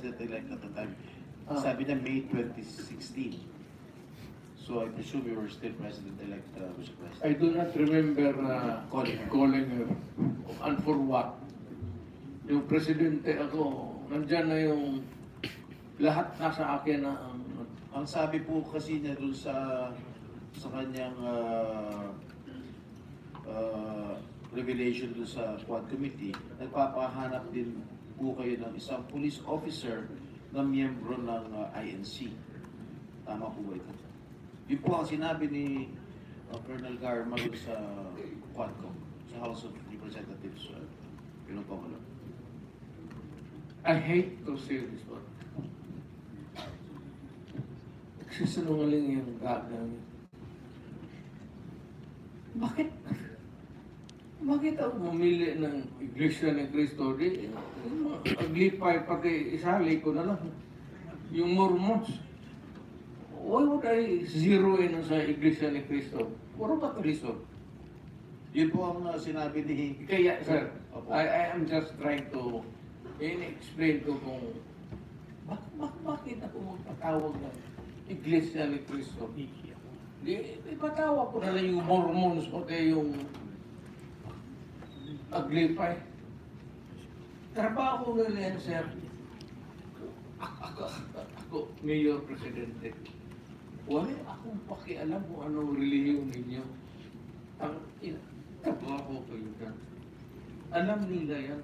president-elect at the time. Sabi niya May 2016. So I presume you were still president-elect, Mr. President. I do not remember calling her. And for what? Yung presidente ako, nandyan na yung lahat nasa akin na Ang sabi po kasi niya dun sa kanyang revelation dun sa Quad Committee, nagpapahanap din po kayo ng isang police officer na miyembro ng INC. Tama po ba ito? Yun po ang sinabi ni Colonel Garma dun sa Quadcom, sa House of Representatives, Pangulo. I hate to say this, but nagsisinungaling yung gagawin. Bakit? Bakit ako mamili ng Iglesia ni Cristo? Di, aglipay, pati isali ko na lang. Yung Mormons. Why would I zero in sa Iglesia ni Cristo? What about reason? Yun po ang sinabi ni... Kaya, sir, I am just trying to explain ko kung bakit ako magpatawag ng Iglesia ni Cristo. Ipatawag ko na lang yung Mormons o yung aglipay. Trabaho na yan, sir. Ako, Mayor Presidente. Wala akong pakialam kung anong relihiyon ninyo. Trabaho ko yun. Alam nila yan.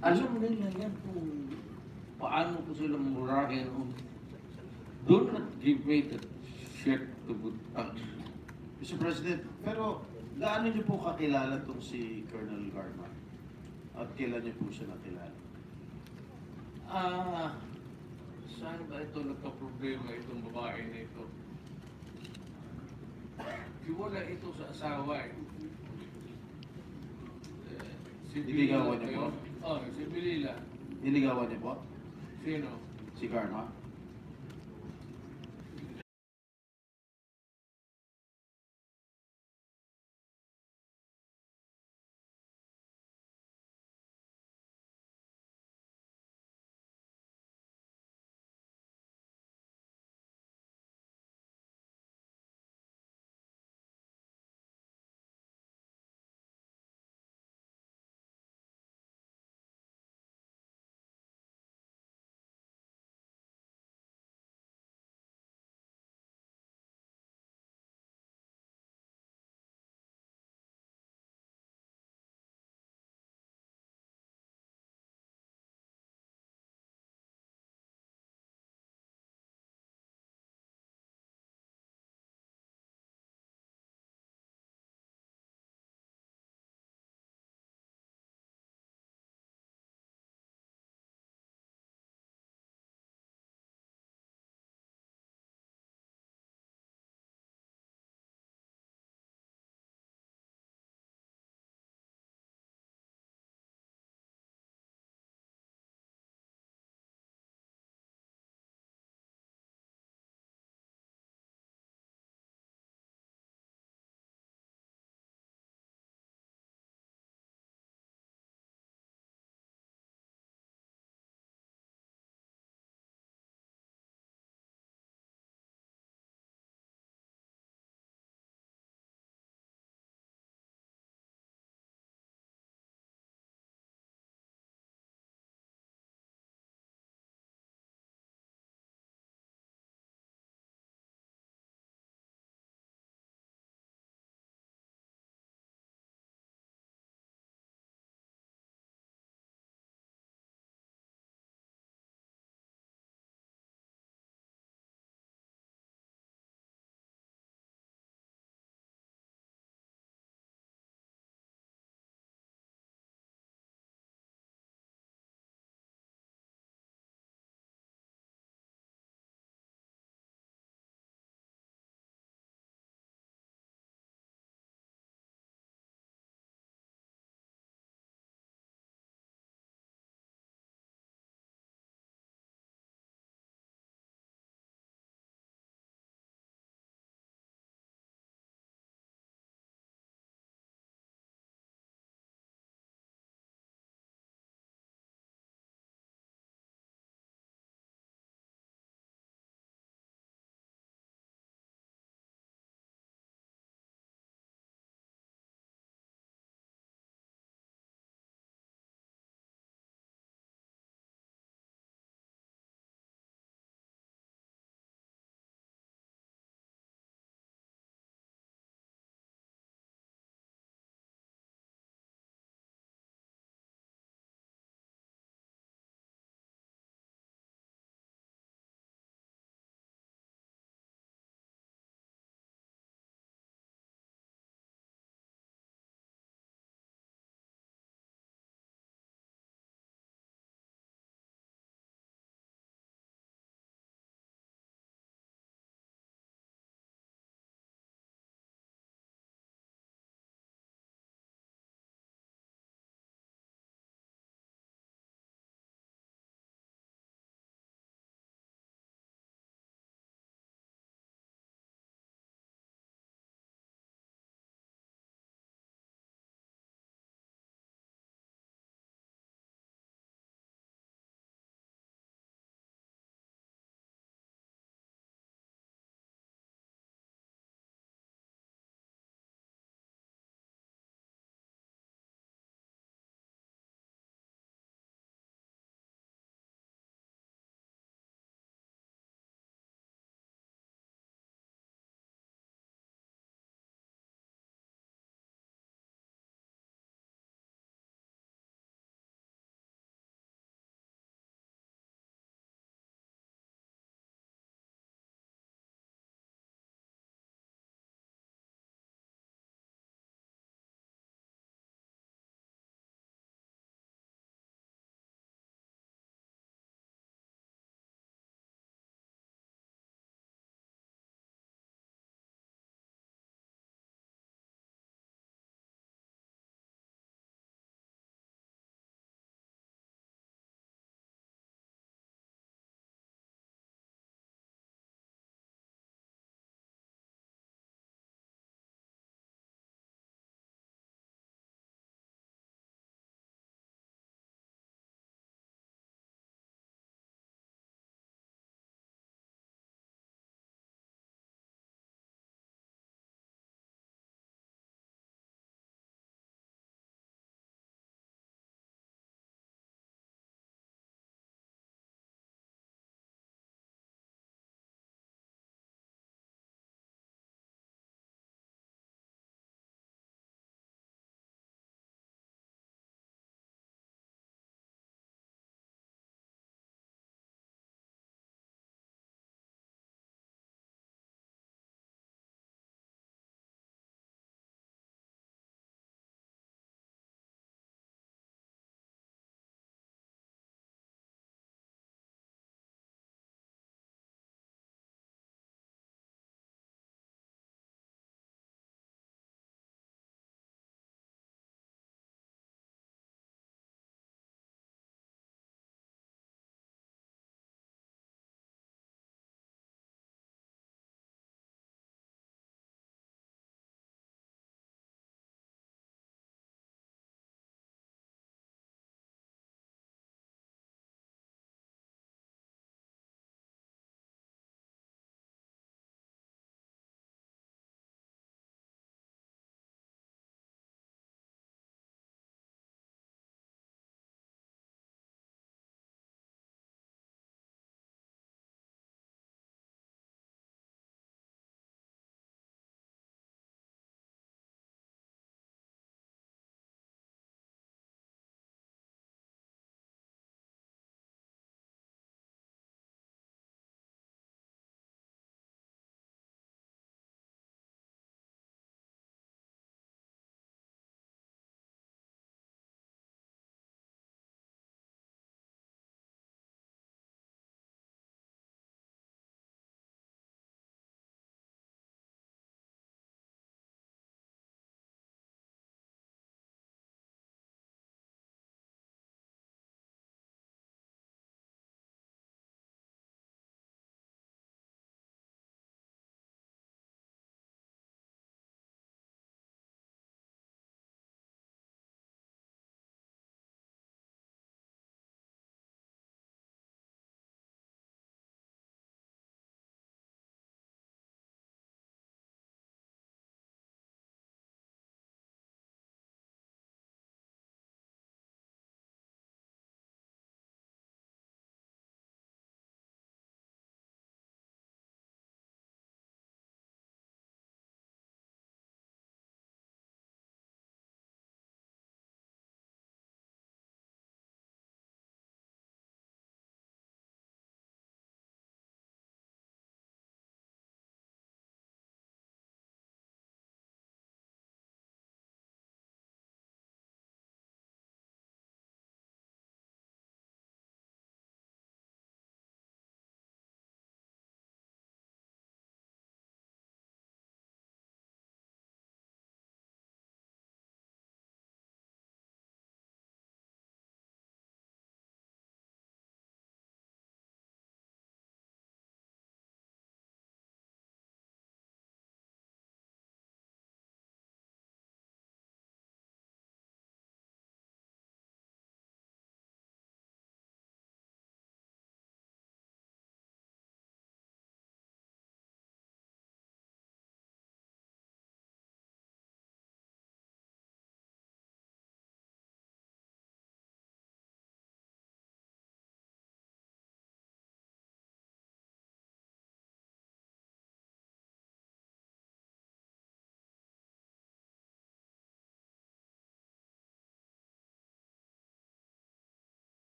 Alam nila yan kung paano ko sila murahin. Do not give me the shit to good tongue. Mr. President, pero gaano niyo po kakilala itong si Colonel Garma? At kailan niyo po siya nakilala? Saan ba ito nagka-problema itong babae na ito? Wala ito sa asawa eh. Niligawan niyo po? Oo, si Bilila. Niligawan niyo po? Sino? Si Garma?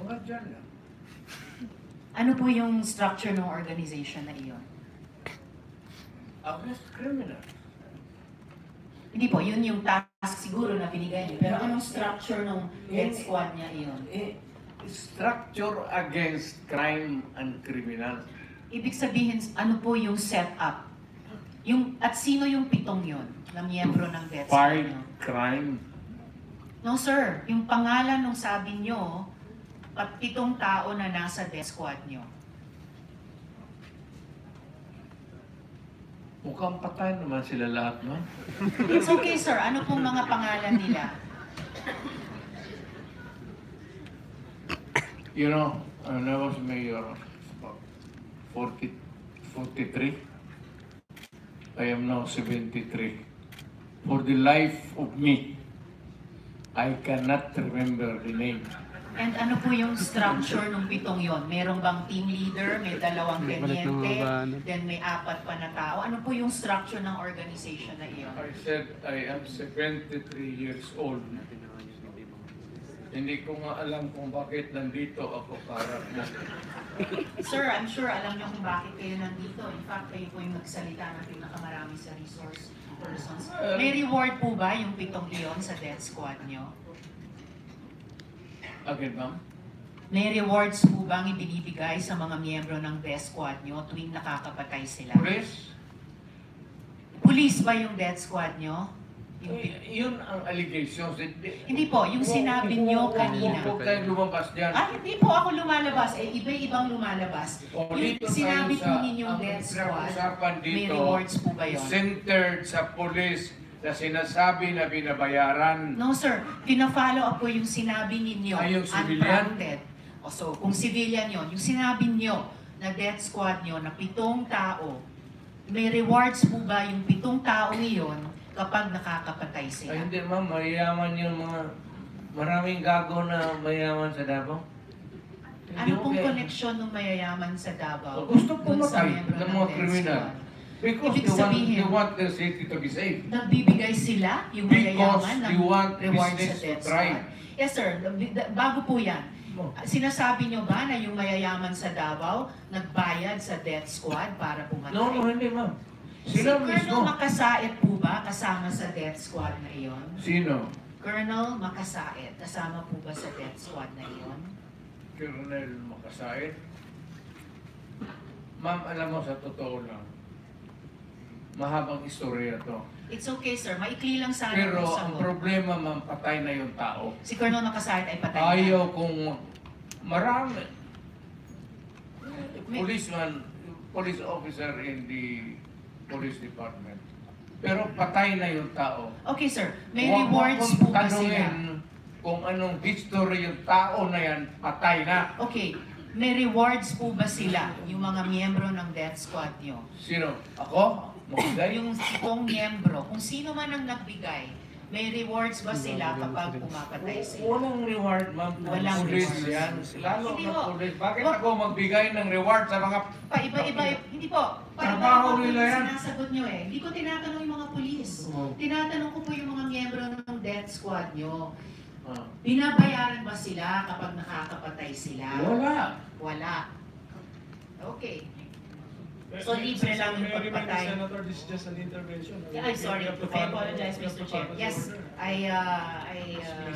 Mga dyan lang. Ano po yung structure ng organization na iyon? Against criminal. Hindi po, yun yung task siguro na binigay niyo. Pero anong structure ng death squad niya iyon? Structure against crime and criminal. Ibig sabihin, ano po yung setup? At sino yung pitong yun na miyembro ng death squad Fight niyo? crime. No sir, yung pangalan nung sabi niyo, at pitong tao na nasa death squad niyo. Mukhang patay naman sila lahat, no? It's okay sir, ano pong mga pangalan nila? You know, when I was mayor, about 43. I am now 73. For the life of me, I cannot remember the name. And ano po yung structure ng pitong yon? Merong bang team leader, may dalawang teniente, then may apat pa na tao? Ano po yung structure ng organization na iyon? I said I am 73 years old. Hindi ko nga alam kung bakit nandito ako para na. Sir, I'm sure alam niyo kung bakit kayo nandito. In fact, kayo po yung nagsalita ng pinakamarami sa resource persons. May reward po ba yung pitong iyon sa death squad niyo? Again, ma'am? May rewards po bang ibinibigay sa mga miyembro ng death squad niyo tuwing nakakapatay sila? Police? Police ba yung death squad niyo? Yun ang allegations. Hindi po, yung sinabi niyo kanina. Huwag tayong lumabas dyan. Hindi po ako lumalabas. Iba-ibang lumalabas. O, Yung dito sinabi tayo po sa- ninyong ang death squad, pinag-usapan may dito, rewards po ba yun? centered sa police na sinasabi na binabayaran. No sir, pina-follow up po yung sinabi ninyo, Ay, yung civilian? unprompted. O so, kung civilian yon, yung sinabi niyo na death squad niyo na 7 tao, may rewards po ba yung 7 tao iyon kapag nakakapatay Ay, sila? hindi ma'am, mayayaman yung mga maraming gago na mayayaman sa Davao. Ano pong koneksyon ng mayayaman sa Davao? Gusto dun sa pumatay miyembro ng ng mga death kriminal. squad? Because Ibig sabihin, they want their city to be safe. Nagbibigay sila, yung Because mayayaman, ng they want rewards sa business to death thrive. squad? Yes sir, bago po yan. Sinasabi nyo ba na yung mayayaman sa Davao nagbayad sa death squad para pumatay? No, hindi ma'am. Si Sila Colonel mismo. Makasait po ba kasama sa death squad na iyon? Sino? Colonel Makasait, kasama po ba sa death squad na iyon? Colonel Makasait. Ma'am, alam mo sa totoo lang, mahabang istorya to. It's okay sir, maikli lang sana Pero po ang sagot. problema, ma'am, patay na yung tao. Si Colonel Makasait ay patay na. Ayaw kung marami. Police officer in the police department. Pero patay na yung tao. Okay sir, may Huwag mo rewards akong po ba sila? tanungin kung anong history yung tao na yan, patay na. Okay, may rewards po ba sila, yung mga miyembro ng death squad nyo? Sino? Ako? Magbigay? Yung itong miyembro, kung sino man ang nagbigay, may rewards ba sila kapag pumapatay sila? Walang reward, ma'am. Walang Police reward. yan. Lalo Hindi na po. police. Bakit Wag- ako magbigay ng reward sa mga... Paiba-iba, hindi po. Trabaho Paiba-iba nila po yung yan. sinasagot nyo eh. Hindi ko tinatanong yung mga pulis. Oh. Tinatanong ko po yung mga miyembro ng death squad nyo. Ah. Binabayaran ba sila kapag nakakapatay sila? Wala. Wala. Okay. So, libre lang yung pagpatay. Senator, this is just an intervention. Yeah, I'm sorry. We have to I follow- apologize, we have Mr. to Chair. follow the Yes, order. I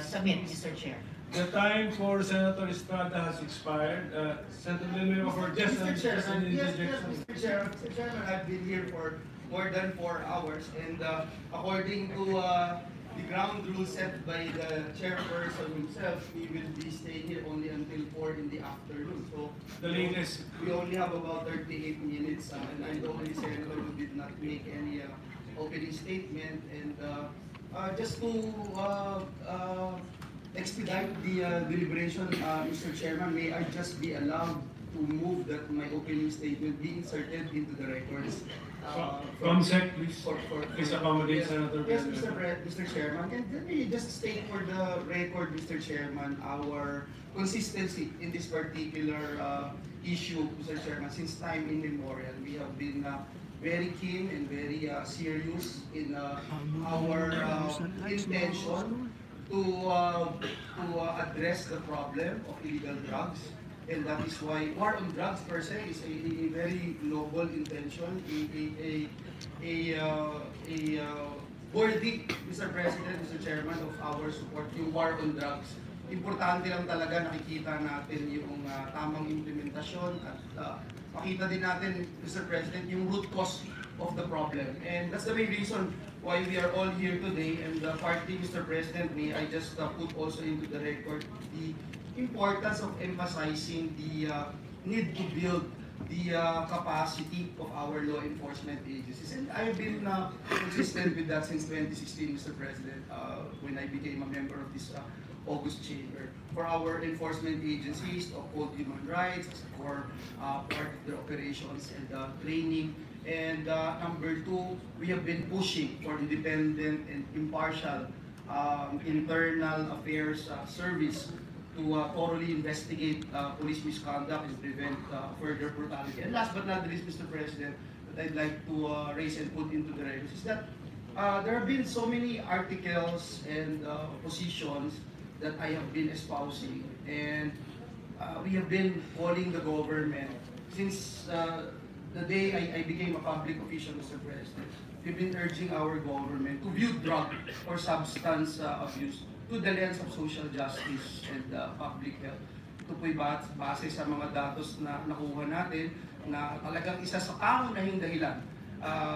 submit, Mr. Chair. The time for Senator Estrada has expired. Senator Villanueva for just an Mr. Chairman, yes, interjection. Mr. Chairman, I've been here for more than 4 hours, and according to the ground rules set by the chairperson himself, we will be staying here only until 4 in the afternoon. So The latest. we only have about 38 minutes, and I'm the only senator who did not make any opening statement. And just to expedite the deliberation, Mr. Chairman, may I just be allowed to move that my opening statement be inserted into the records? Consent, please. For- Please accommodate yes, Senator Yes, Villanueva. Mr. Chairman, and let me just state for the record, Mr. Chairman, our consistency in this particular issue, Mr. Chairman. Since time immemorial, we have been very keen and very serious in our intention to address the problem of illegal drugs. And that is why war on drugs per se is a very noble intention, worthy, Mr. President, Mr. Chairman, of our support, yung war on drugs. Importante lang talaga nakikita natin yung tamang implementasyon at makita din natin, Mr. President, yung root cause of the problem. And that's the main reason why we are all here today. And partly, Mr. President, may I just put also into the record the importance of emphasizing the need to build the capacity of our law enforcement agencies. And I've been consistent with that since 2016, Mr. President, when I became a member of this August Chamber. For our enforcement agencies to uphold human rights, for part of their operations and training. And number two, we have been pushing for independent and impartial internal affairs service to thoroughly investigate police misconduct and prevent further brutality. And last but not least, Mr. President, that I'd like to raise and put into the record is that there have been so many articles and positions that I have been espousing, and we have been calling the government since the day I became a public official, Mr. President. We've been urging our government to view drug or substance abuse to the lens of social justice and public health. Ito po'y base sa mga datos na nakuha natin na talagang isa sa pangunahing dahilan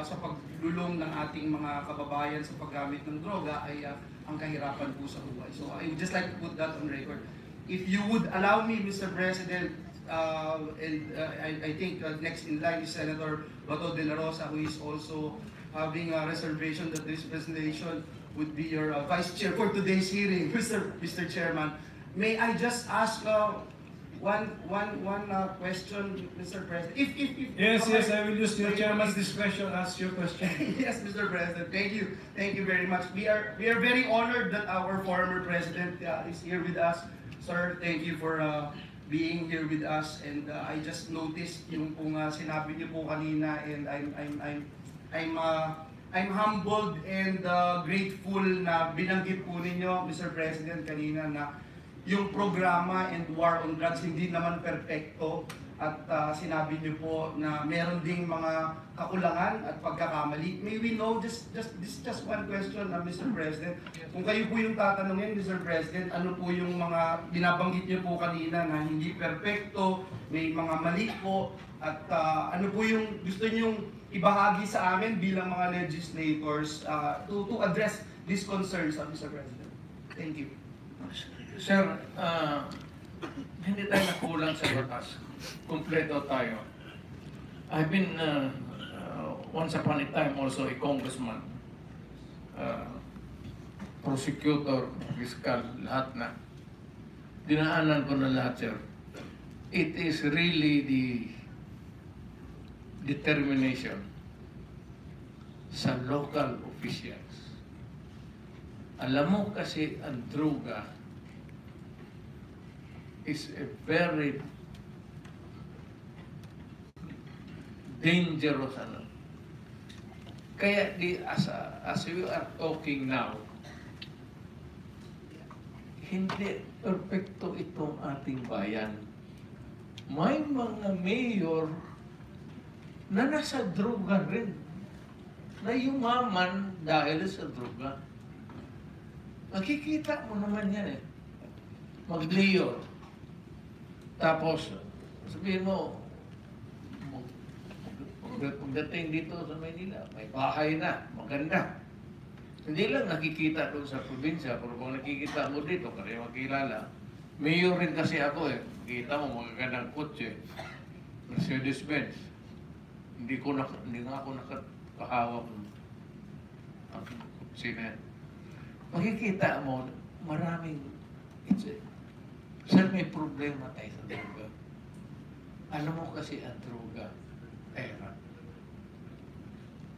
sa paglulong ng ating mga kababayan sa paggamit ng droga ay ang kahirapan po sa buhay. So I would just like to put that on record. If you would allow me, Mr. President, I think next in line is Senator Bato de la Rosa, who is also having a reservation that this presentation would be your vice chair for today's hearing, Mr. Chairman. May I just ask one question, Mr. President? Yes, I will use your chairman's discretion. Ask your question. Yes, Mr. President. Thank you very much. We are very honored that our former president is here with us, sir. Thank you for being here with us. And I just noticed yung kung sinabi niyo po kanina, and I'm humbled and grateful na binanggit po ninyo, Mr. President, kanina na yung programa and war on drugs hindi naman perpekto at sinabi niyo po na meron ding mga kakulangan at pagkakamali. May we know, just one question, Mr. President. Kung kayo po yung tatanungin, Mr. President, ano po yung mga binabanggit niyo po kanina na hindi perpekto, may mga mali po, at ano po yung gusto niyong ibahagi sa amin bilang mga legislators to address these concerns, Mr. President. Thank you. Sir, hindi tayo nakulang sa batas. Kompleto tayo. I've been once upon a time also a congressman, prosecutor, fiscal, lahat na. Dinaanan ko na lahat, sir. It is really the determination sa local officials. Alam mo kasi ang droga is a very dangerous ano. Kaya as we are talking now, hindi perfecto itong ating bayan. May mga mayor na nasa droga rin, na yumaman dahil sa droga. Makikita mo naman yan eh. Mag-mayor. Tapos, sabihin mo, pagdating dito sa Maynila, may bahay na, maganda. Hindi lang nakikita doon sa probinsya, pero kung nakikita mo dito, kaya makilala. Mayor rin kasi ako eh. Makita mo, magagandang kotse. Mercedes-Benz. Hindi nga ako nakahawak ng kotse na yan. Makikita mo, maraming, sir, may problema tayo sa droga. Alam mo kasi ang droga, pera.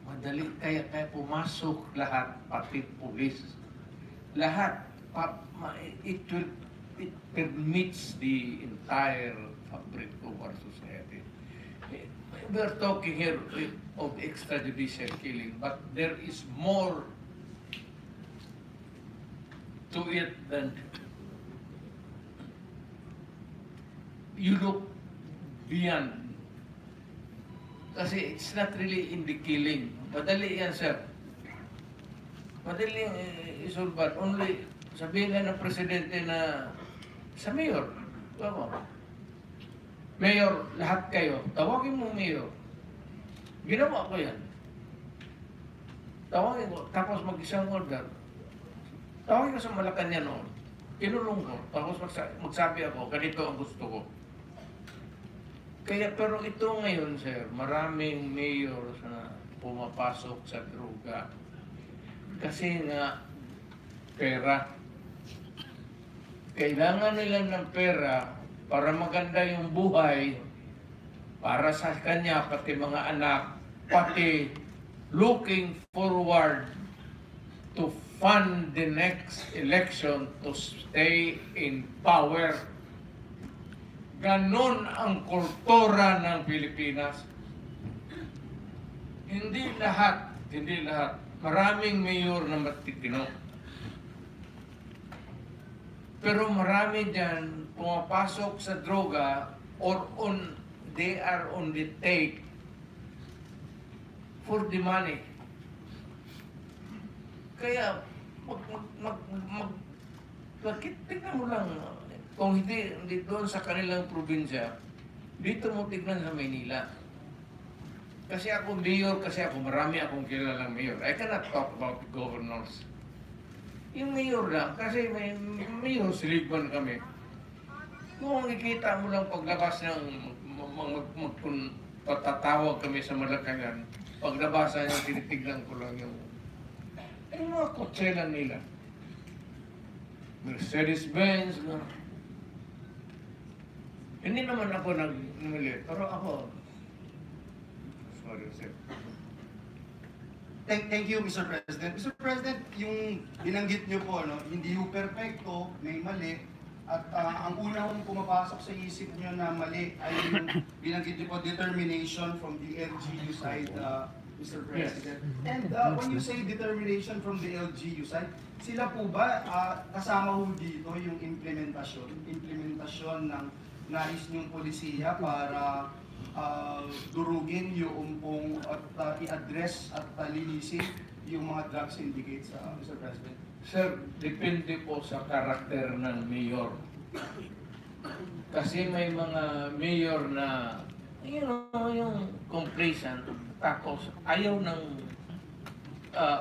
Madali, kaya pumasok lahat, pati pulis. Lahat, it permits the entire fabric of our society. We are talking here of extrajudicial killing, but there is more to it than you look beyond. Kasi it's not really in the killing. Madali yan, sir. Madali isolbat. Only sabihin na ng presidente na sa mayor. Mayor, lahat kayo. Tawagin mo mayor. Ginawa ko yan. Tawagin ko. Tapos mag-isang order. Tawagin ko sa Malacanang noon. Kinulong ko. Tapos magsabi ako, ganito ang gusto ko. Kaya pero ito ngayon, sir, maraming mayor na pumapasok sa droga. Kasi nga, pera. Kailangan nila ng pera para maganda yung buhay, para sa kanya, pati mga anak, pati looking forward to fund the next election to stay in power. Ganon ang kultura ng Pilipinas. Hindi lahat. Maraming mayor na matitino. Pero marami dyan pumapasok sa droga or they are on the take for the money. Kaya, tignan mo lang, kung hindi doon sa kanilang probinsya, dito mo tignan sa Maynila. Kasi ako mayor, marami akong kilalang mayor. I cannot talk about the governors. Yung mayor lang, kasi may mayor siligman kami. Kung ikita mo lang paglabas ng patatawag kami sa Malacanang, paglabasan yung tinitignan ko lang yung mga kotselan nila. Mercedes-Benz, hindi naman ako nagmuli, pero ako, sorry, sir. Thank you, Mr. President. Mr. President, yung binanggit niyo po, hindi yung perfecto, may mali, at ang una kong pumapasok sa isip niyo na mali ay yung binanggit niyo po, determination from the LGU side, Mr. President. And when you say determination from the LGU side, sila po ba kasama ho dito yung implementasyon ng nais niyong polisiya para durugin yung pong at i-address at linisin yung mga drug syndicates, Mr. President? Sir, depende po sa karakter ng mayor. Kasi may mga mayor na, yung complacent, tapos ayaw ng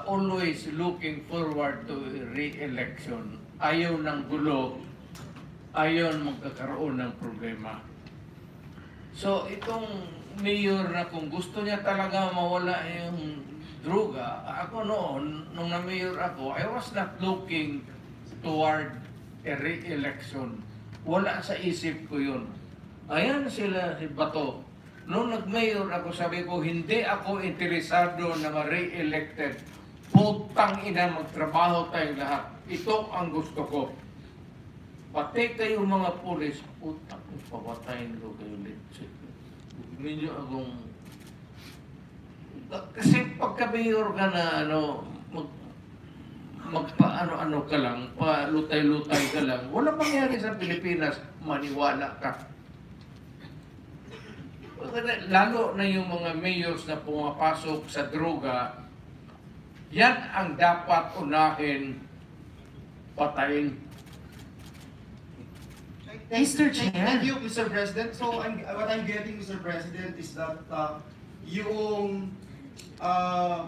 always looking forward to re-election. Ayaw ng gulo, ayaw magkakaroon ng problema. So, itong mayor na kung gusto niya talaga mawala yung droga, ako noon, nung na-mayor ako, I was not looking toward a re-election. Wala sa isip ko yun. Ayan sila, si Bato. Nung nag-mayor ako, sabi ko, hindi ako interesado na ma-re-elected. Putang ina, magtrabaho tayong lahat. Ito ang gusto ko. Pati kayo mga pulis, putang, papatayin ko kayo ulit. Medyo akong... Kasi pagka-mayor ka na, magpa-ano-ano ka lang, pa-lutay-lutay ka lang, wala mangyari sa Pilipinas, maniwala ka. Lalo na yung mga mayors na pumapasok sa droga, yan ang dapat unahin patayin. Mr. Chair. Thank you, Mr. President. So, what I'm getting, Mr. President, is that yung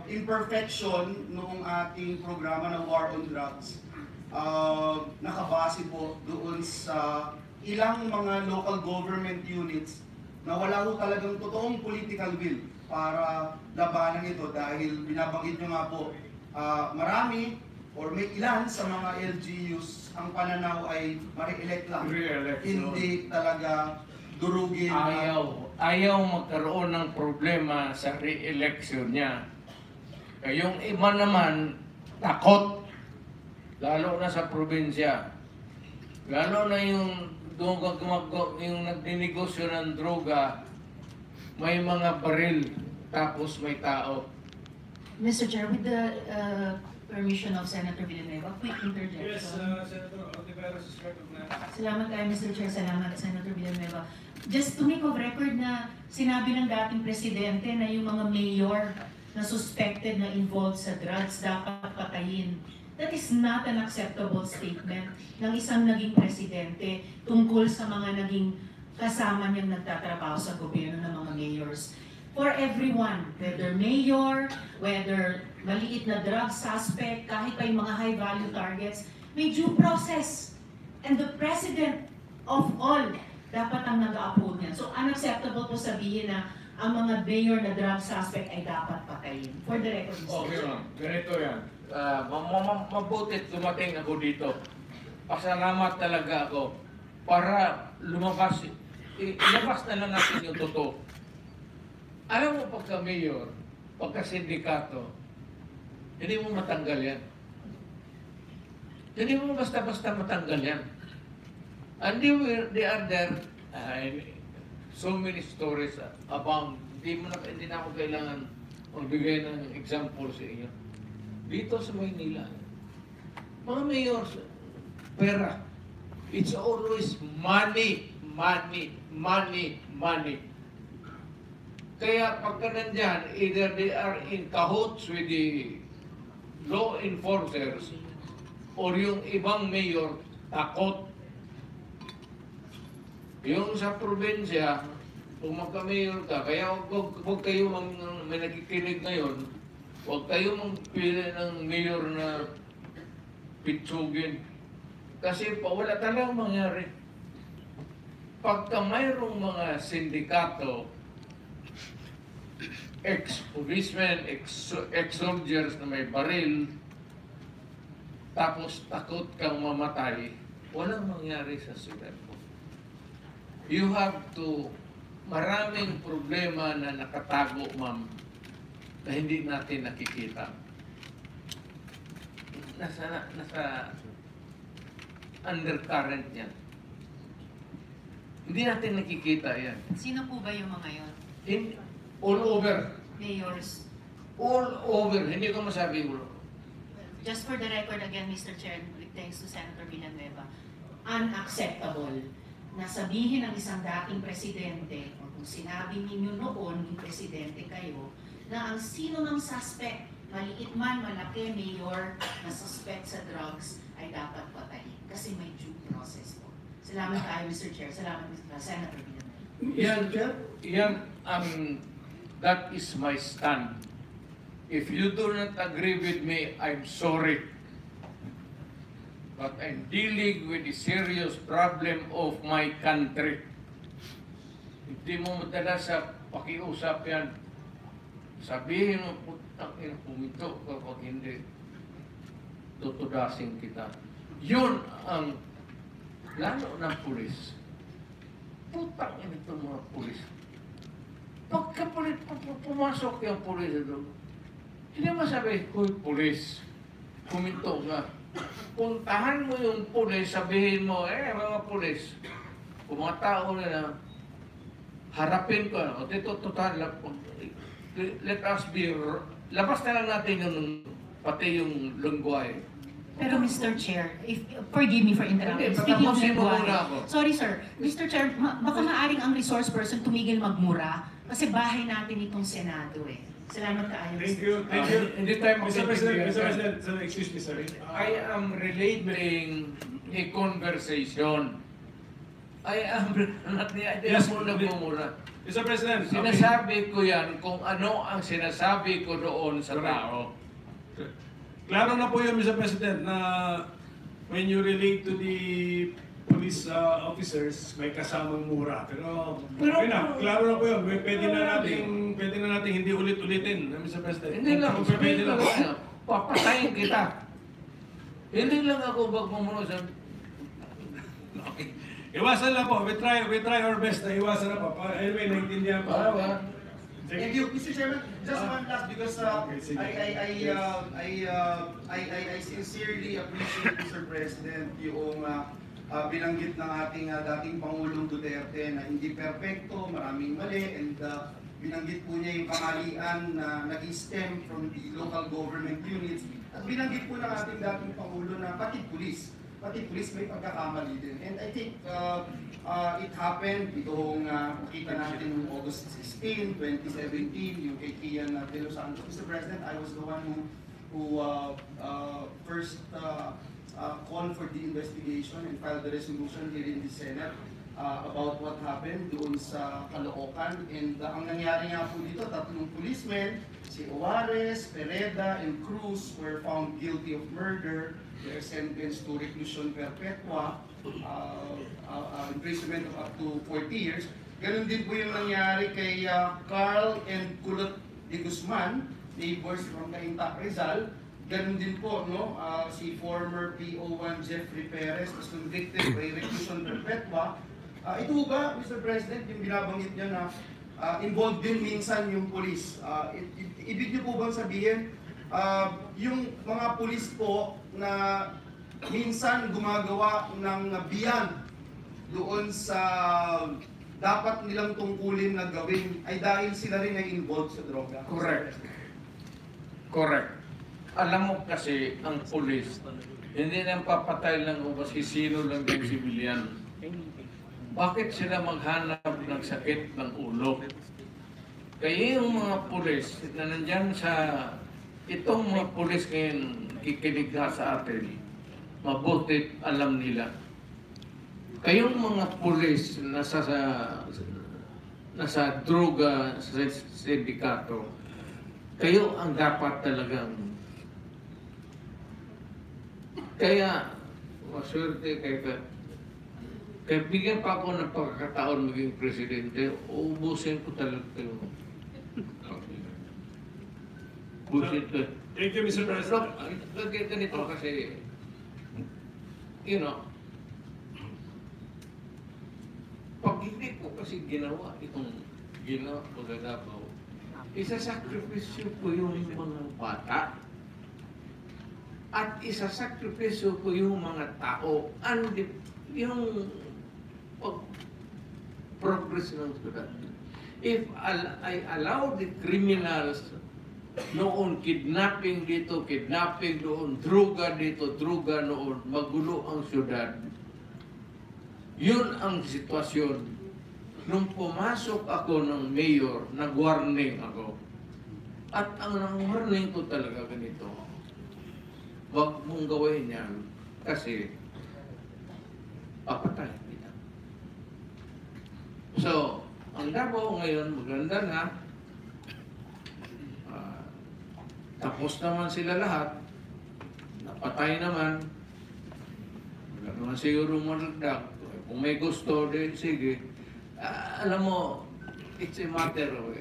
imperfection noong ating programa ng War on Drugs, nakabase po doon sa ilang mga local government units na wala ho talagang totoong political will para labanan ito dahil binabanggit nyo nga po, marami or may ilan sa mga LGUs ang pananaw ay ma-re-elect lang. Hindi talaga durugin. Ayaw magkaroon ng problema sa re-election niya. Yung iba naman, takot. Lalo na sa probinsya. Lalo na yung nagdinegosyo ng droga, may mga baril, tapos may tao. Mr. Chair, with the permission of Senator Villanueva, quick interjection. Yes, Senator Ontiveros is recognized. Salamat tayo, Mr. Chair. Salamat, Senator Villanueva. Just to make of record na sinabi ng dating presidente na yung mga mayor na suspected na involved sa drugs dapat patayin. That is not an acceptable statement ng isang naging presidente tungkol sa mga naging kasama niyang nagtatrabaho sa gobyerno ng mga mayors. For everyone, whether mayor, whether maliit na drug suspect, kahit pa yung mga high-value targets, may due process. And the president of all dapat ang nag-uphold niyan. So unacceptable po sabihin na ang mga mayor na drug suspect ay dapat patayin. For the record, Mr. Okay, Chair. ma'am. Ganito yan. Mabutit dumating ako dito. Pasalamat talaga ako para lumabas. Ilabas na lang natin yung totoo. Alam mo, pagka mayor, pagka sindikato, hindi mo matanggal yan. Hindi mo basta-basta matanggal yan. And they are there, so many stories about, hindi na ako kailangan magbigay ng example sa inyo. Dito sa Maynila, mga mayors, pera. It's always money, money, money, money. Kaya pagka nandyan, either they are in cahoots with the law enforcers or yung ibang mayor takot. Yung sa probinsya, kung magka-mayor ka, kaya huwag kayo may nakikinig ngayon, huwag kayo magpili ng mayor na pitsugin. Kasi wala talagang mangyari. Pagka mayroong mga sindikato, ex-policemen, ex-soldiers na may baril, tapos takot kang mamatay, walang mangyari sa syudad mo. You have to, maraming problema na nakatago, ma'am, na hindi natin nakikita. Nasa undercurrent yan. Hindi natin nakikita yan. Sino po ba yung mga yun? All over. Mayors. All over. Hindi ko masabi ulo. Just for the record again, Mr. Chair, with thanks to Senator Villanueva, unacceptable na sabihin ng isang dating presidente, o kung sinabi ninyo noon, yung presidente kayo, na ang sino ng suspect, maliit man, malaki, mayor, na suspect sa drugs, ay dapat patayin. Kasi may due process po. Salamat tayo, Mr. Chair. Salamat, Senator Villanueva. That is my stand. If you do not agree with me, I'm sorry. But I'm dealing with the serious problem of my country. Hindi mo madala sa pakiusap yan. Sabihin mo, putang ina, pumito kapag hindi, tutudasin kita. Yun ang lalo ng pulis. Putang ina itong mga pulis. Pagka pumasok yung pulis doon, hindi masabi, "Uy, pulis, puminto nga." Puntahan mo yung pulis, sabihin mo, mga pulis, kung mga tao nila, harapin ko, o dito, total, let us be, labas na lang natin yung, pati yung lungguay. Pero Mr. Chair, forgive me for interrupting. Hindi, Speaking of patapusin mo lengguwahe. muna ako. Sorry sir, Mr. Chair, baka maaring ang resource person tumigil magmura kasi bahay natin itong Senado eh. Salamat kaayo. Thank you, thank you. Hindi tayo Mr. President, magkaibigan. Mr. President, sir, excuse me, sir. I am relating a conversation. I am not Yes, mo nagmumura. Mr. President, Sinasabi ko yan kung ano ang sinasabi ko doon sa tao. klaro na po yun, Mr. President, na when you relate to the police officers, may kasamang mura. Pero okay na, klaro na po yun. Pwede na natin hindi ulit-ulitin, Mr. President. Hindi lang, Pwede sabihin na lang po. ako, papatayin kita. Hindi lang ako magmumura sa... Iwasan lang po. We try our best na iwasan na po. Anyway, naintindihan po. Thank you, Mr. Chairman. Just one last because sige. I sincerely appreciate, Mr. President, yung binanggit ng ating dating Pangulong Duterte na hindi perfecto, maraming mali, and binanggit po niya yung kamalian na nag-stem from the local government units, at binanggit po ng ating dating Pangulo na pati pulis may pagkakamali din. And I think it happened, itong makita natin noong August 16, 2017, yung kay Kian de Los Santos. Mr. President, I was the one who first called for the investigation and filed the resolution here in the Senate about what happened doon sa Caloocan. And ang nangyari nga po dito, 3 policemen, si Juarez, Pereda, and Cruz were found guilty of murder. They are sentenced to reclusion perpetua, imprisonment of up to 40 years. Ganun din po yung nangyari kay Carl and Kulot de Guzman, neighbors from Cainta, Rizal. Ganun din po, no? Si former PO1 Jeffrey Perez was convicted by reclusion perpetua. Ito ba, Mr. President, yung binabanggit niya na involved din minsan yung police? Ibig niyo po bang sabihin, yung mga police po na minsan gumagawa ng beyond doon sa dapat nilang tungkulin na gawin ay dahil sila rin ay involved sa droga? Correct. Alam mo kasi, ang pulis, hindi nang papatay lang o masisino lang yung civilian. Bakit sila maghanap ng sakit ng ulo? Kaya yung mga pulis na nandyan sa, itong mga pulis ngayon kikinig sa atin, mabuti alam nila. Kayong mga pulis nasa droga sa sindikato, kayo ang dapat talagang. Kaya, maswerte kaya bigyan pa ako ng pagkakataon maging presidente, uubusin ko talaga kayo. Bullshit ko. Thank you, Mr. President. Look, ganito kasi, you know, pag hindi ko kasi ginawa ko sa Davao, isasakripisyo ko yung mga bata at isasakripisyo ko yung mga tao and yung progress ng syudad. If I allow the criminals noon, kidnapping dito, kidnapping doon, droga dito, droga noon, magulo ang syudad. Yun ang sitwasyon. Nung pumasok ako ng mayor, nag-warning ako. At ang nang-warning ko talaga ganito, huwag mong gawin yan kasi papatay kita. So, ang Davao ngayon, maganda na. Tapos naman sila lahat. Napatay naman. Wala naman siguro maragdag. Kung may gusto din, sige. Alam mo, it's a matter of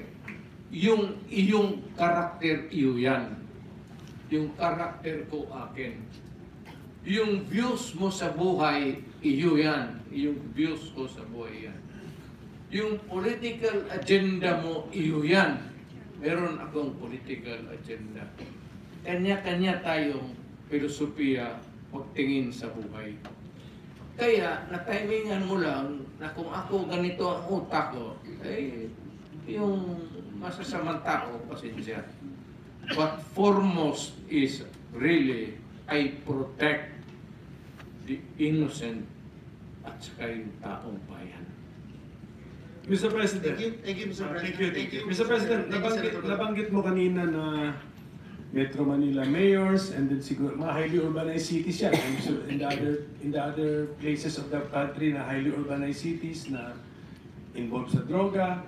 yung iyong karakter, iyo yan. Yung karakter ko akin. Yung views mo sa buhay, iyo yan. Yung views ko sa buhay yan. Yung political agenda mo, iyo yan. Meron akong political agenda. Kanya-kanya tayong filosofiya pagtingin sa buhay. Kaya, na-timingan mo lang na kung ako ganito ang utak ko, eh, yung masasamang tao, pasensya. But foremost is really, I protect the innocent at saka yung taong bayan. Mr. President. Thank you, Mr. President. Thank you. Mr. President, nabanggit mo kanina na Metro Manila mayors and then siguro mga highly urbanized cities yan. In the other places of the country na highly urbanized cities na involved sa droga.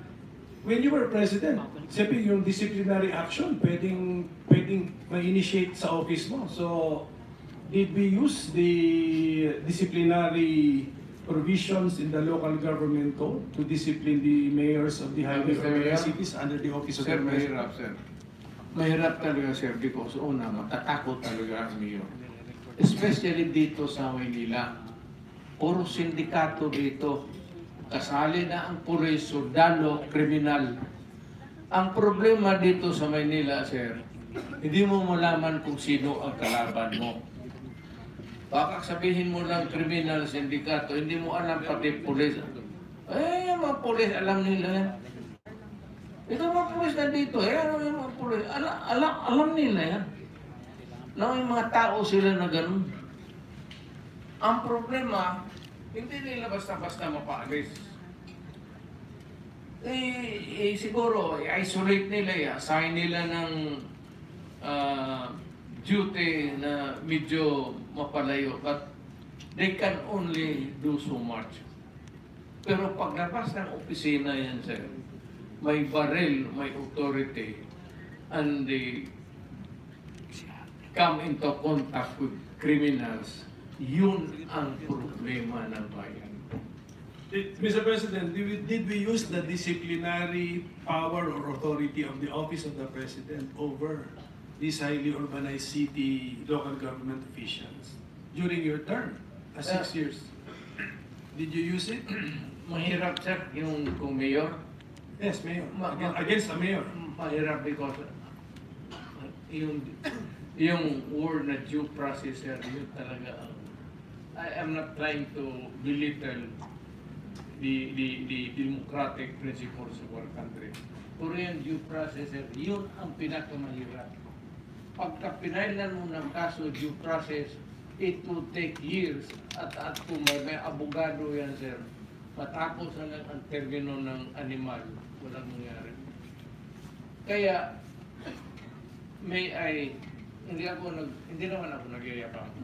When you were president, siyempre yung disciplinary action pwedeng ma-initiate sa office mo. So, did we use the disciplinary provisions in the local government code to discipline the mayors of the highly urbanized cities under the office of the president? Mahirap, sir. Mahirap talaga, sir, because una, matatakot talaga ang mayor. Especially dito sa Maynila. Puro sindikato dito. Kasali na ang pulis, sundalo, kriminal. Ang problema dito sa Maynila, sir, hindi mo malaman kung sino ang kalaban mo. Baka sabihin mo lang kriminal, sindikato, hindi mo alam pati pulis. Eh, mga pulis, alam nila yan. Ito mga pulis na dito, ano yung mga pulis? Alam nila yan. Na may mga tao sila na ganun. Ang problema, hindi nila basta-basta mapaalis. Siguro, i-isolate nila, assign nila ng duty na medyo mapalayo. But they can only do so much. Pero paglabas ng opisina yan, sir, may baril, may authority, and they come into contact with criminals, yun ang problema ng bayan. Mr. President, did we use the disciplinary power or authority of the Office of the President over these highly urbanized city local government officials during your term, 6 years? Did you use it? Mahirap, sir, yung kung mayor. Yes, Mayor. Against the Mayor. Mahirap because yung word na due process, sir, yun talaga. I am not trying to belittle the democratic principles of our country. Pero yung due process, sir, yun ang pinakamahirap. Pagka pinailan mo ng kaso due process, it will take years. At kung may abogado yan, sir, matapos na lang ang termino ng animal, walang nangyari. Kaya, hindi naman ako nagyayabang.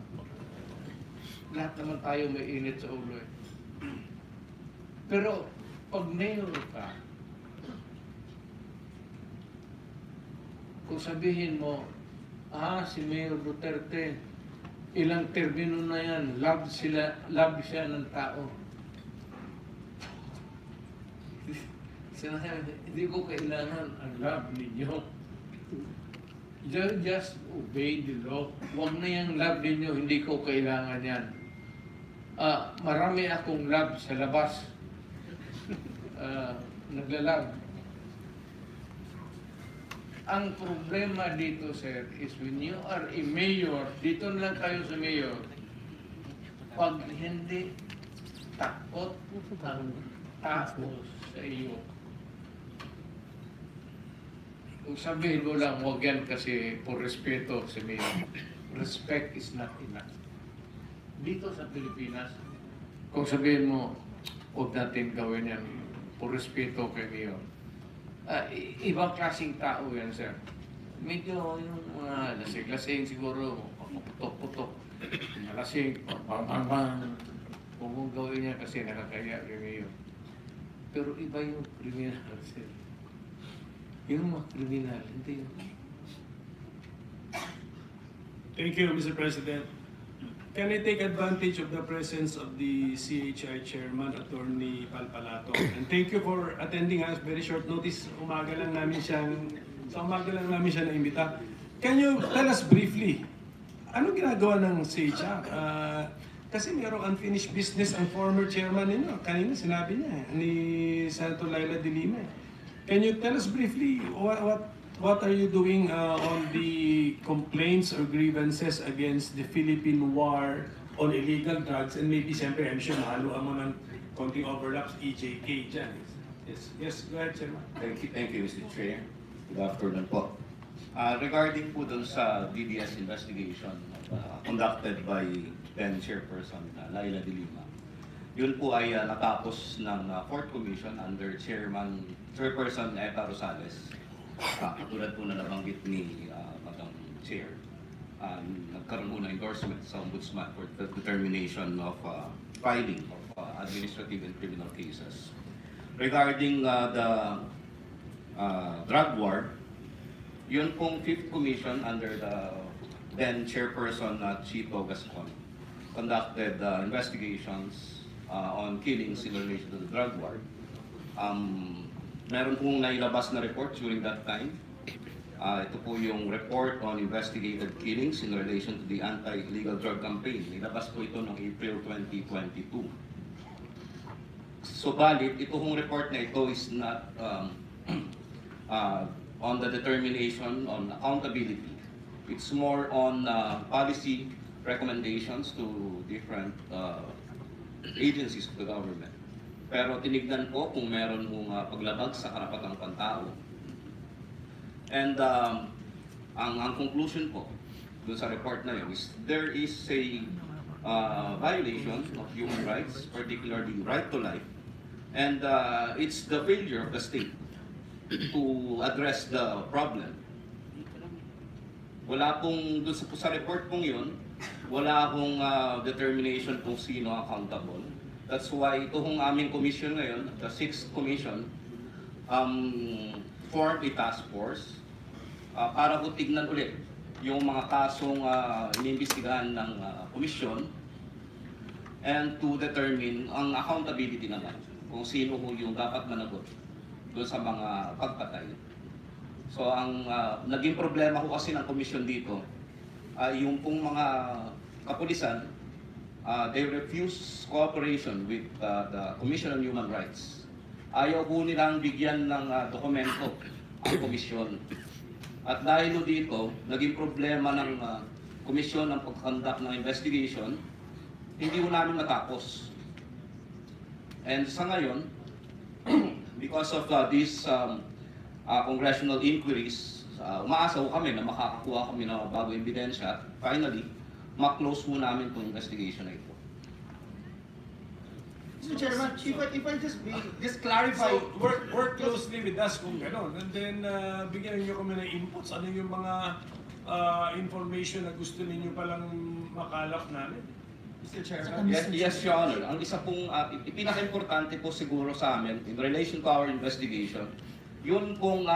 Lahat naman tayo may init sa ulo eh. Pero, pag mayor ka, kung sabihin mo, si Mayor Duterte, ilang termino na yan, love siya ng tao. Sinasabi, hindi ko kailangan ang love ninyo. Just obey the law. Huwag na yung love ninyo, hindi ko kailangan yan. Marami akong love sa labas. Naglalove. Ang problema dito, sir, is when you are a mayor, dito na lang tayo sa mayor, pag hindi takot ang tao sa iyo, kung sabihin mo lang, huwag yan kasi por respeto sa mayor. Respect is not enough. Dito sa Pilipinas, kung sabihin mo, huwag natin gawin yan por respeto kay mayor. Ibang klaseng tao yan, sir. Medyo yung mga lasing-lasing siguro, putok-putok, malasing, pang-pang-pang. Kung gawin niya kasi nakakaya kay mayor. Pero iba yung criminal, sir. Yung mga kriminal, hindi yun. Thank you, Mr. President. Can I take advantage of the presence of the CHI Chairman, Attorney Palpalato? And thank you for attending us. Very short notice. Sa umaga lang namin siya na-imbita. Can you tell us briefly, ano ginagawa ng CHI? Kasi mayroong unfinished business ang former chairman ninyo. Kanina sinabi niya, ni Senator Laila de Lima. Can you tell us briefly what are you doing on the complaints or grievances against the Philippine war on illegal drugs? And maybe, siyempre, I'm sure mahaluan mo ng konting overlaps, EJK dyan. Yes, go ahead, Chairman. Thank you, Mr. Chair. Good afternoon po. Regarding po dun sa DDS investigation conducted by then Chairperson Laila de Lima, yun po ay natapos ng 4th Commission under Chairperson Eva Rosales. Katulad po na nabanggit ni Madam Chair, nagkaroon po ng endorsement sa Ombudsman for the determination of filing of administrative and criminal cases. Regarding the drug war, yun pong 5th Commission under the then Chairperson Chito Gascon conducted investigations on killings in relation to the drug war. Meron pong nailabas na report during that time. Ito po yung report on investigated killings in relation to the anti-illegal drug campaign. Nilabas po ito noong April 2022. Subalit, ito pong report na ito is not on the determination on accountability. It's more on policy recommendations to different agencies of the government. Pero tinignan po kung meron mong paglabag sa karapatang pantao And ang conclusion po dun sa report na yun is there is a violation of human rights, particularly right to life, and it's the failure of the state to address the problem. Wala pong, dun sa report pong yun, wala akong determination kung sino accountable. That's why ito hong aming commission ngayon, the 6th commission, formed a task force para po tignan ulit yung mga kasong inimbestigahan ng komisyon and to determine ang accountability naman kung sino ho yung dapat managot doon sa mga pagpatay. So ang naging problema ko kasi ng komisyon dito ay yung pong mga kapulisan, they refuse cooperation with the Commission on Human Rights. Ayaw po nilang bigyan ng dokumento ang komisyon. At dahil dito, naging problema ng komisyon ng pag-conduct ng investigation, hindi ko namin matapos. And sa ngayon, because of these congressional inquiries, umaasa ko kami na makakakuha kami ng bagong ebidensya. Finally, ma-close po namin itong investigation na ito. Mr. Chairman, if I just clarify. So, work closely with us kung gano'n. And then, bigyan niyo kami ng inputs. Ano yung mga information na gusto ninyo palang makalap namin? Mr. Chairman. Yes, Your Honor. Ang isa pong pinaka-importante po siguro sa amin in relation to our investigation, yun pong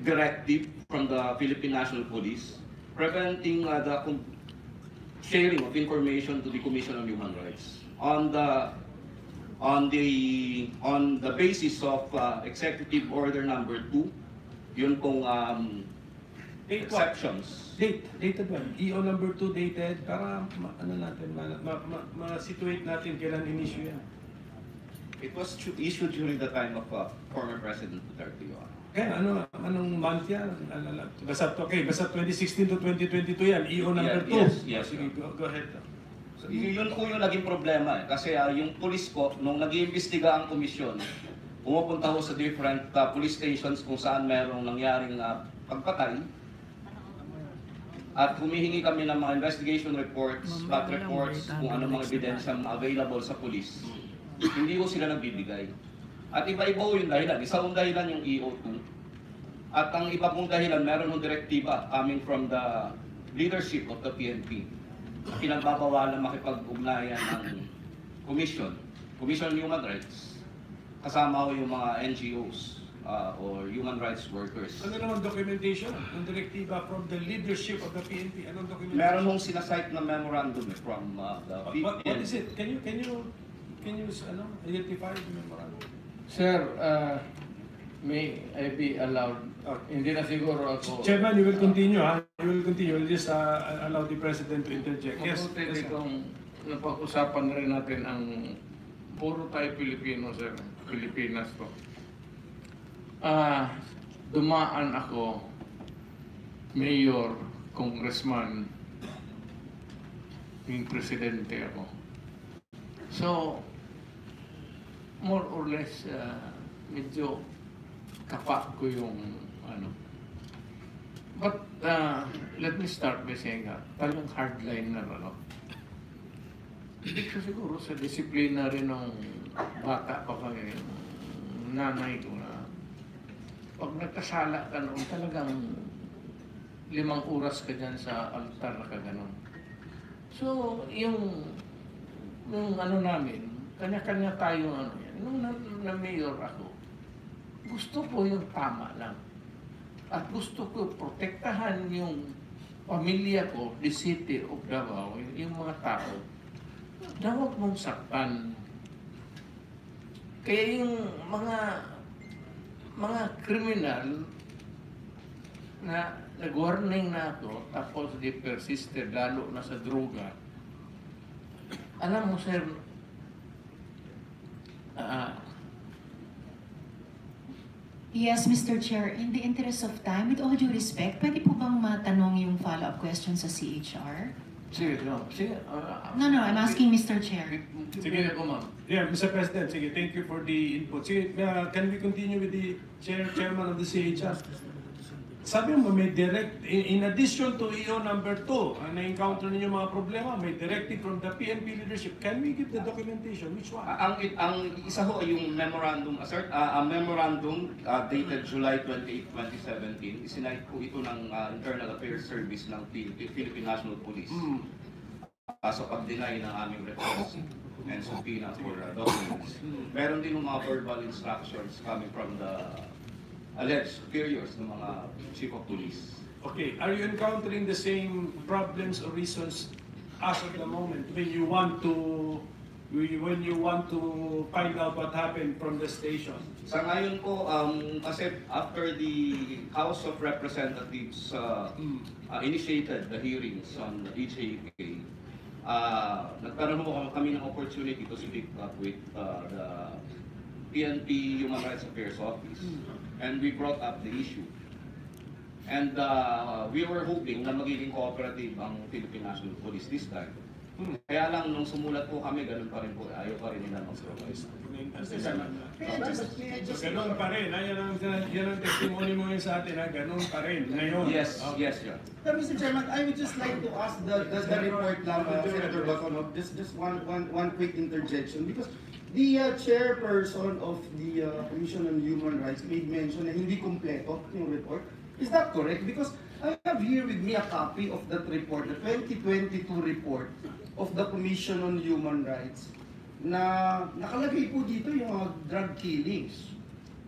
directive from the Philippine National Police preventing the sharing of information to the Commission on Human Rights on the basis of Executive Order Number 2, yun pong exceptions. Dated one. EO number 2 dated para ma-situate natin kailan in-issue yan. It was issued during the time of former President Duterte. Kaya anong month yan? Basta 2016 to 2022 yan. EO number 2. Yes. Sige, go ahead. So, yun po yung naging problema kasi yung police po, nung nag-iimbestiga ang komisyon, pumupunta ho sa different police stations kung saan merong nangyaring pagpatay. At humihingi kami ng mga investigation reports, plot reports, kung ano mga ebidensyang available sa police. Hindi ko sila nagbibigay. At iba-iba ho yung dahilan. Isa hong dahilan yung EO2. At ang iba pong dahilan, meron hong direktiba coming from the leadership of the PNP. Pinagbabawalan makipag-ugnayan ng Commission on Human Rights. Kasama ho yung mga NGOs or human rights workers. Ano naman documentation ng direktiba from the leadership of the PNP? Anong documentation? Meron hong sinasite na memorandum from the PNP. What is it? Can you identify the memorandum? Sir, may I be allowed? Hindi na siguro ako. Chairman, you will continue, ha? You will continue. We'll just allow the President to interject. Yes. Mabuti itong napag-usapan na rin natin ang puro tayo Pilipino, sir. Pilipinas to. Dumaan ako, mayor, congressman, yung presidente ako. So, more or less, medyo kapa ko yung ano. But let me start by saying talagang hardliner ano. Hindi ko siguro sa disiplina rin ng bata pa kami, nanay ko na pag nagkasala ka noon talagang 5 oras ka dyan sa altar na ka ganun. So, yung ano namin, kanya-kanya tayo ano yan. Nung na mayor ako, gusto ko yung tama lang. At gusto ko protektahan yung pamilya ko, the city of Davao, yung mga tao. Dapat mong saktan. Kaya yung mga kriminal na nag-warning na ako, tapos di persisted lalo na sa droga. Alam mo, sir, Yes, Mr. Chair, in the interest of time, with all due respect, pwede po bang matanong yung follow-up question sa CHR? Sige, no. Sige. No, I'm asking Mr. Chair. Sige na po, ma'am. Yeah, Mr. President, sige, thank you for the input. Sige, can we continue with the chairman of the CHR? Sabi mo, may direct, in addition to EO number 2, na-encounter ninyo mga problema, may directive from the PNP leadership. Can we give the documentation? Which one? Ang isa ho ay yung memorandum, memorandum dated July 28, 2017. Isinahit po ito ng Internal Affairs Service ng Philippine National Police. Sa pag-deny ng aming request and subpoena for documents. Meron din ng mga verbal instructions coming from the alleged superiors ng mga chief of police. Okay, are you encountering the same problems or reasons as of the moment when you want to find out what happened from the station? Sa ngayon po, kasi after the House of Representatives initiated the hearings on the HAK, nagkaroon po kami ng opportunity to speak up with the PNP Human Rights Affairs Office, and we brought up the issue. And we were hoping na magiging cooperative ang Philippine National Police this time. Kaya lang nung sumulat po kami, ganun pa rin po, ayaw pa rin nila mag-provide. Ganun pa rin, yan ang testimony mo yun sa atin, ganun pa rin, ngayon. Yes, yes, yeah. Mr. Chairman, I would just like to ask the report lang, Senator Baconov, just one quick interjection, because the chairperson of the Commission on Human Rights made mention na hindi kumpleto yung report. Is that correct? Because I have here with me a copy of that report, the 2022 report of the Commission on Human Rights, na nakalagay po dito yung mga drug killings.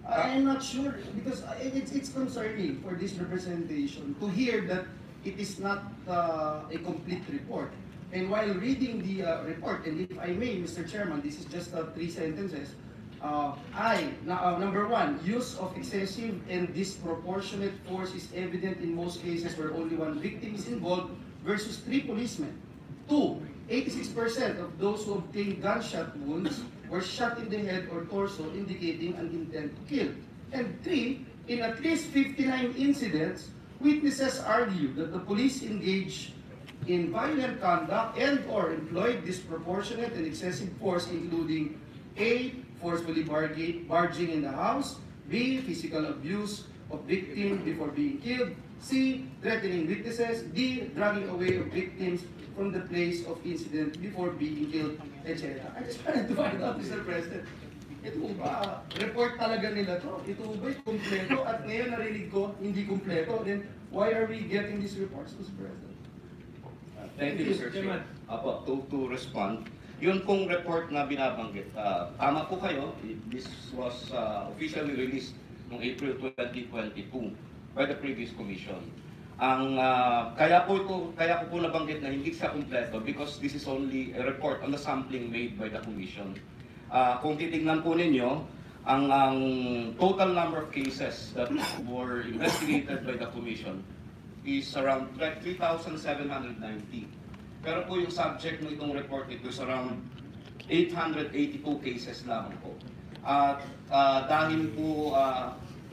I'm not sure, because it's concerning for this representation to hear that it is not a complete report. And while reading the report, and if I may, Mr. Chairman, this is just 3 sentences. Number 1, use of excessive and disproportionate force is evident in most cases where only 1 victim is involved versus 3 policemen. 2, 86% of those who obtained gunshot wounds were shot in the head or torso, indicating an intent to kill. And 3, in at least 59 incidents, witnesses argue that the police engaged in violent conduct and or employed disproportionate and excessive force, including A, forcefully barging in the house, B, physical abuse of victim before being killed, C, threatening witnesses, D, dragging away of victims from the place of incident before being killed, etc. I just wanted to find out, Mr. President, ito ba, report talaga nila to? Ito ba kumpleto? At ngayon narinig ko, hindi kumpleto. Then, why are we getting these reports, Mr. President? Thank you, Mr. Chair. Apo, to respond, yun pong report na binabanggit, tama po kayo, this was officially released noong April 2022 by the previous commission. Kaya ko po nabanggit na hindi siya kumpleto because this is only a report on the sampling made by the commission. Kung titignan po ninyo, ang total number of cases that were investigated by the commission is around 3,790. Pero po yung subject ng itong report ito is around 882 cases lamang po. At dahil po,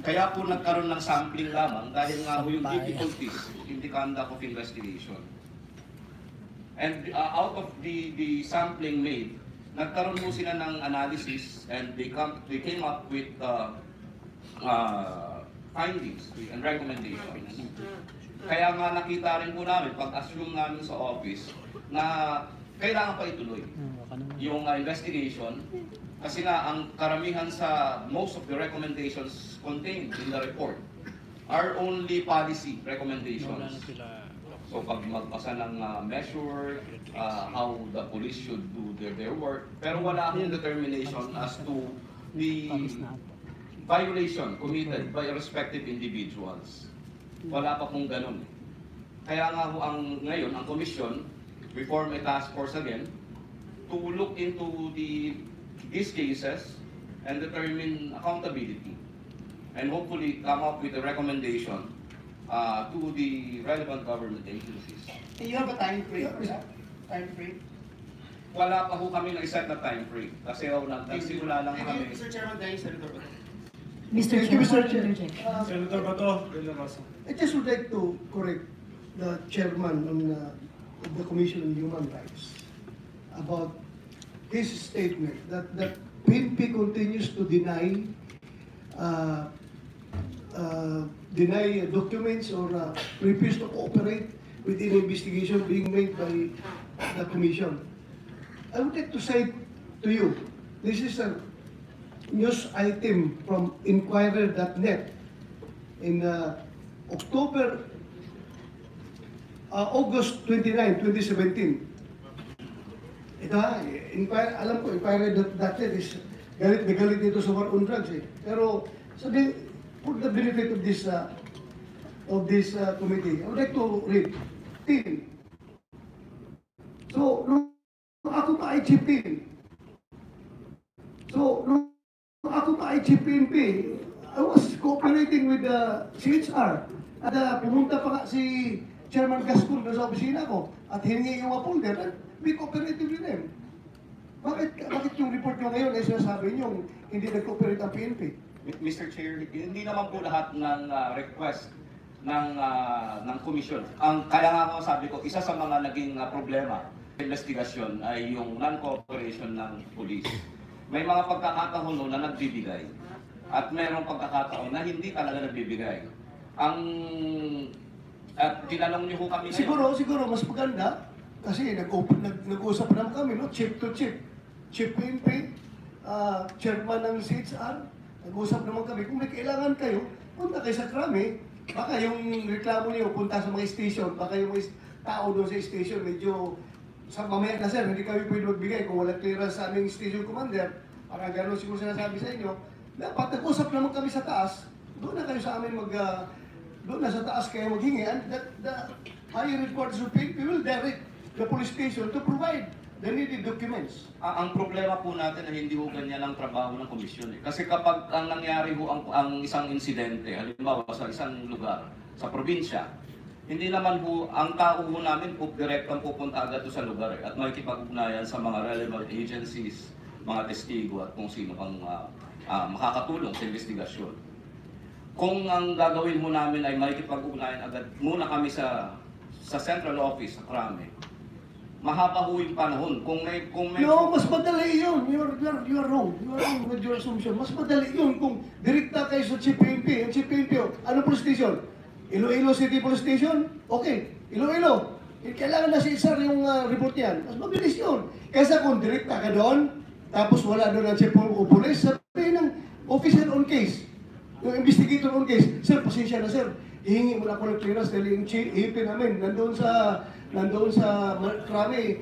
kaya po nagkaroon ng sampling lamang dahil nga po yung difficulties in the conduct of investigation. And out of the sampling made, nagkaroon po sila ng analysis and they came up with findings and recommendations. Kaya nga nakita rin po namin, pag-assume namin sa office, na kailangan pa ituloy yung investigation. Kasi nga, ang karamihan sa most of the recommendations contained in the report are only policy recommendations. So pag magbasa ng measure, how the police should do their work, pero wala akong determination as to the violation committed by respective individuals. Wala pa pong ganun. Kaya nga ngayon, ang commission, we form a task force again to look into these cases and determine accountability. And hopefully come up with a recommendation to the relevant government agencies. You have a time frame for that? Time frame? Wala pa ho kami na-set na time frame. Kasi nagsimula lang kami. Mr. Chairman, thank you, Senator Bato. Mr. Thank you, Chair, Mr. Chair. Senator Bato, De La Rosa. I just would like to correct the chairman on of the Commission on Human Rights about his statement that PNP continues to deny documents or refuse to cooperate with any investigation being made by the Commission. I would like to say to you, this is a news item from Inquirer.net in August 29, 2017. Ito ha, alam ko, Inquirer.net is galit na galit dito sa war on drugs eh. Pero sabi, for the benefit of this committee, I would like to read. So, nung ako pa ay chief PNP, I was cooperating with the CHR. At pumunta pa nga si Chairman Gascon sa opisina ko at hiningi yung mga folder at we cooperated with them. Bakit yung report nyo ngayon ay sinasabi nyo hindi nag-cooperate ang PNP? Mr. Chair, hindi naman po lahat ng request ng komisyon. Kaya nga ako sabi ko, isa sa mga naging problema sa investigasyon ay yung non-cooperation ng police. May mga pagkakataon na nagbibigay at mayroong pagkakataon na hindi talaga nagbibigay. At tinanong niyo po kami Siguro mas maganda kasi nag-usap naman kami, no? Chief to chief. Chief PNP, chairman ng CHR, nag-usap naman kami. Kung may kailangan kayo, punta kayo sa krami. Baka yung reklamo niyo punta sa mga station, baka yung mga tao doon sa station medyo mamaya na sir, hindi kami pwede magbigay kung walang clearance sa aming station commander. Parang gano'n siguro sinasabi sa inyo. Dapat nag-usap naman kami sa taas, doon na kayo sa amin doon na sa taas kayo maghingi. And the higher headquarters of PNP will direct the police station to provide the needed documents. Ang problema po natin ay hindi ho ganyan ang trabaho ng komisyon. Kasi kapag ang nangyari ho ang isang insidente, halimbawa sa isang lugar, sa probinsya, hindi naman ho, ang tao ho namin po direktang pupunta agad sa lugar at makikipag-ugnayan sa mga relevant agencies, mga testigo at kung sino pang makakatulong sa investigasyon. Kung ang gagawin mo namin ay makikipag-ugnayan agad muna kami sa central office, sa Krame, mahaba ho yung panahon. Kung may No, mas madali yun. You are wrong. You are wrong with your assumption. Mas madali yun kung direkta kayo sa Chief PNP. Ang Chief PNP, ano police station? Iloilo City Police Station? Okay. Iloilo. Kailangan na si Isar yung report yan. Mas mabilis yun. Kaysa kung direkta ka doon, tapos wala doon ang Chief of Police, sabihin ng officer on case. Yung investigator on case. Sir, pasensya na sir. Ihingi mo na ako ng clearance dahil yung IP namin nandoon sa Krami,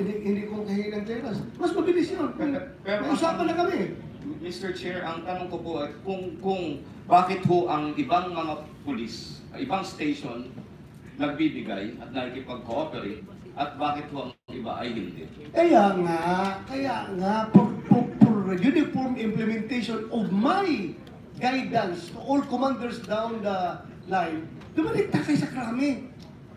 hindi ko kahingi ng clearance. Mas mabilis yun. May usapan na kami. Mr. Chair, ang tanong ko po ay kung bakit ho ang ibang mga pulis, ibang station nagbibigay at nakikipag-cooperate at bakit ho ang iba ay hindi? Kaya nga, for uniform implementation of my guidance to all commanders down the line, dumalik na kayo sa Krami.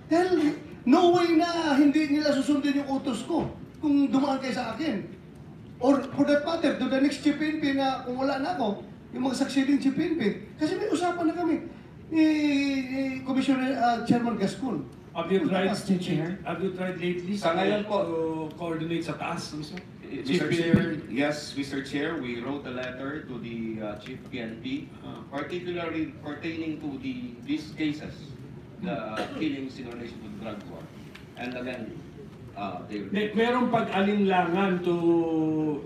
Dahil no way na hindi nila susundin yung utos ko kung dumaan kayo sa akin. Or for that matter, to the next Chief PNP na kung wala na ako, yung mga succeeding Chief PNP. Kasi may usapan na kami ni Commissioner Chairman Gascon. Have you tried lately Sa ngayon po, to coordinate sa taas? Mr. Chair, yes, Mr. Chair, we wrote a letter to the Chief PNP, particularly pertaining to these cases, the killings in relation to drug war. And again, merong pag-alinlangan to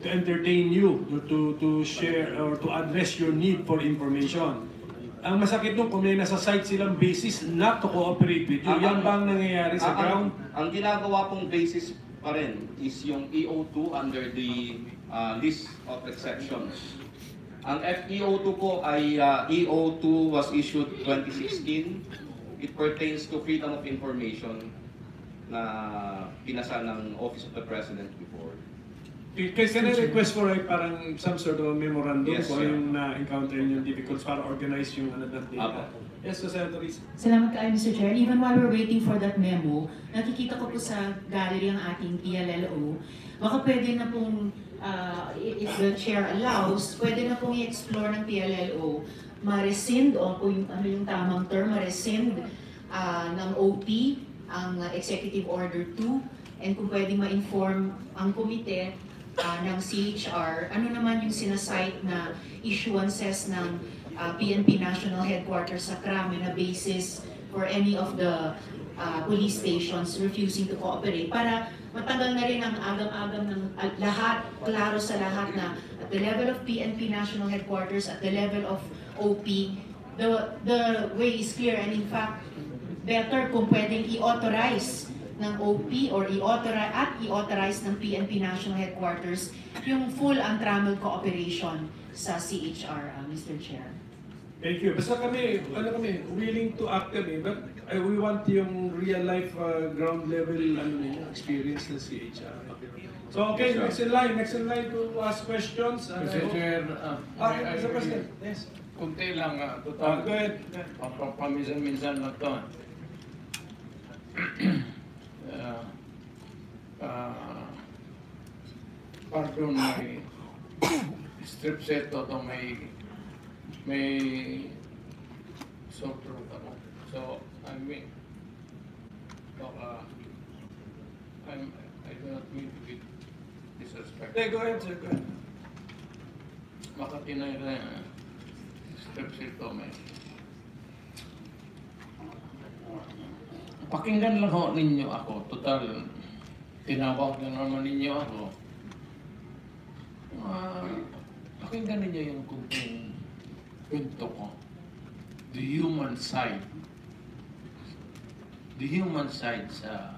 entertain you, to share or to address your need for information. Ang masakit nung kung may nasa site silang basis not to cooperate with you, yan bang nangyayari sa ground? Ang ginagawa pong basis pa rin is yung EO2 under the list of exceptions. Ang FEO2 po ay EO2 was issued 2016. It pertains to freedom of information na pinasa ng Office of the President before. Can I request for parang some sort of memorandum Yes, kung sir. yung na-encounter yung difficulties para organize yung data? Yes, Senator Risa. Salamat kayo, Mr. Chair. Even while we're waiting for that memo, nakikita ko po sa gallery ang ating PLLO. Baka pwede na pong, if the Chair allows, pwede na pong i-explore ng PLLO, ma-rescind, o kung ano yung tamang term, ma-rescind ng OP, ang Executive Order 2 and kung pwede ma-inform ang komite ng CHR, ano naman yung sinasite na issuances ng PNP National Headquarters sa Krame na basis for any of the police stations refusing to cooperate para matagal na rin ang agam-agam ng lahat, klaro sa lahat na at the level of PNP National Headquarters, at the level of OP, the way is clear and in fact, better kung pwedeng i-authorize ng OP or i-authorize ng PNP National Headquarters yung full untrammeled cooperation sa CHR, Mr. Chair. Thank you. Basta kami, willing to act kami, but we want yung real life ground level experience ng CHR. So okay, next in line to ask questions. Mr. Chair, Mr. President, yes. kunti lang, total. Go ahead. Paminsan-minsan na to. Pardon, may strip set to may sore throat ako. So, I mean, I do not mean to be disrespectful. Okay, go ahead, sir. Go ahead. Makatinay na strip set to may. Pakinggan lang ho ninyo ako. Total, tinawag na naman ninyo ako. Pakinggan ninyo yung kunting kwento ko. The human side. The human side sa